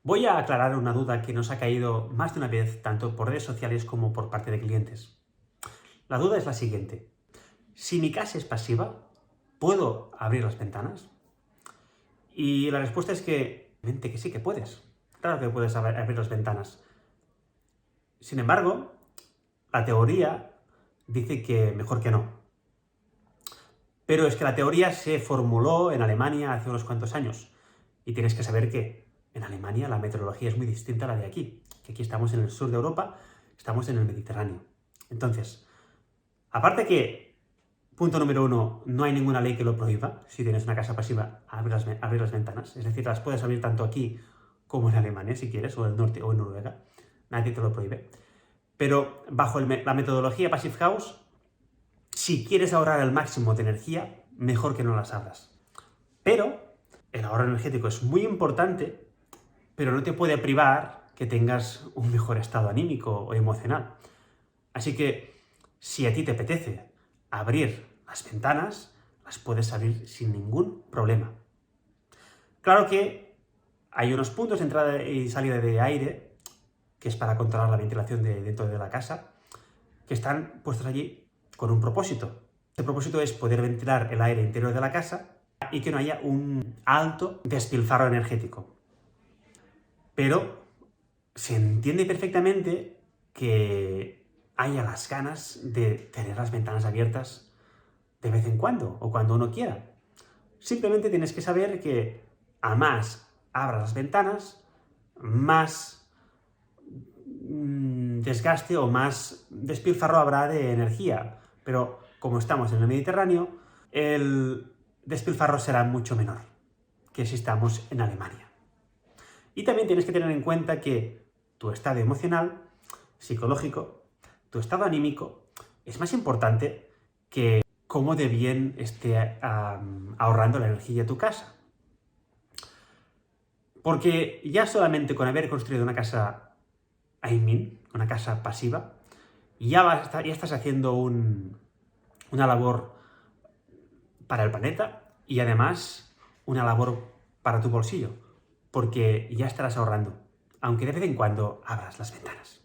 Voy a aclarar una duda que nos ha caído más de una vez, tanto por redes sociales como por parte de clientes. La duda es la siguiente. Si mi casa es pasiva, ¿puedo abrir las ventanas? Y la respuesta es que sí que puedes. Claro que puedes abrir las ventanas. Sin embargo, la teoría dice que mejor que no. Pero es que la teoría se formuló en Alemania hace unos cuantos años. Y tienes que saber que en Alemania la meteorología es muy distinta a la de aquí. Que aquí estamos en el sur de Europa, estamos en el Mediterráneo. Entonces, aparte que, punto número 1, no hay ninguna ley que lo prohíba. Si tienes una casa pasiva, abrir las ventanas. Es decir, las puedes abrir tanto aquí como en Alemania, si quieres, o en el norte o en Noruega. Nadie te lo prohíbe. Pero bajo la metodología Passive House, si quieres ahorrar el máximo de energía, mejor que no las abras. Pero el ahorro energético es muy importante, pero no te puede privar que tengas un mejor estado anímico o emocional. Así que, si a ti te apetece abrir las ventanas, las puedes abrir sin ningún problema. Claro que hay unos puntos de entrada y salida de aire, que es para controlar la ventilación dentro de la casa, que están puestos allí con un propósito. Este propósito es poder ventilar el aire interior de la casa y que no haya un alto despilfarro energético. Pero se entiende perfectamente que haya las ganas de tener las ventanas abiertas de vez en cuando, o cuando uno quiera. Simplemente tienes que saber que a más abras las ventanas, más desgaste o más despilfarro habrá de energía. Pero como estamos en el Mediterráneo, el despilfarro será mucho menor que si estamos en Alemania. Y también tienes que tener en cuenta que tu estado emocional, psicológico, tu estado anímico, es más importante que cómo de bien esté ahorrando la energía de tu casa. Porque ya solamente con haber construido una casa Aimin, una casa pasiva, ya estás haciendo una labor para el planeta y además una labor para tu bolsillo, porque ya estarás ahorrando, aunque de vez en cuando abras las ventanas.